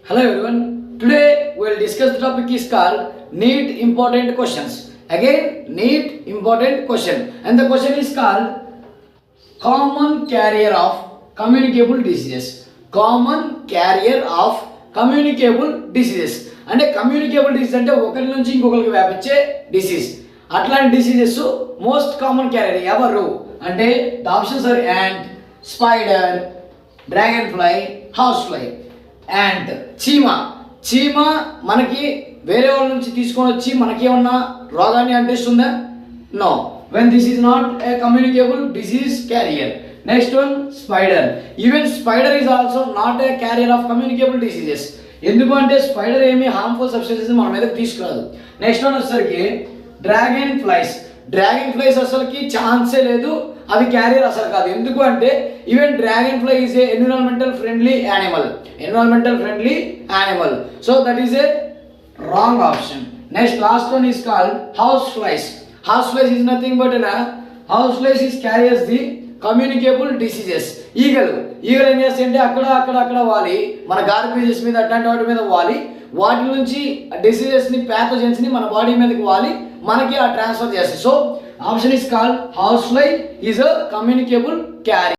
Hello everyone. Today we will discuss the topic is called NEET important questions. Again, NEET important question, and the question is called common carrier of communicable diseases. Common carrier of communicable diseases. అంటే communicable disease అంటే ఒకరి నుంచి ఇంకొకరికి వ్యాపించే disease. అట్లాంటి diseases most common carrier ఎవరు అంటే the options are ant, spider, dragonfly, housefly. Ant చీమ మనకి వేరే వాళ్ళ నుంచి తీసుకొని వచ్చి మనకి ఏమన్నా రోగాన్ని అంటిస్తుందా? No, when this is not a communicable disease carrier. Next one spider. Even spider is also not a carrier of communicable diseases. ఎందుకు అంటే స్పైడర్ ఏమి హార్మ్ఫుల్ సబ్స్టెన్సెస్ మన మీదకి తీసుకురాదు. నెక్స్ట్ వన్ వచ్చేసరికి డ్రాగన్ ఫ్లైస్ అసలుకి ఛాన్సే లేదు, అవి క్యారియర్ అసలు కాదు. ఎందుకు అంటే even dragon fly is a environmental friendly animal. So that is a wrong option. Next last one is called house flies is nothing but house flies is carriers the communicable diseases. ఈగలు ఏం చేస్తాయంటే అక్కడ వాలి, మన garbages మీద అట్లాంటి వాటి మీద వాలి, వాటి నుంచి డిసీజెస్ని ప్యాథోజెన్స్ని మన బాడీ మీదకి వాలి మనకి ట్రాన్స్ఫర్ చేస్తాయి. So option is called house fly is a communicable carrier.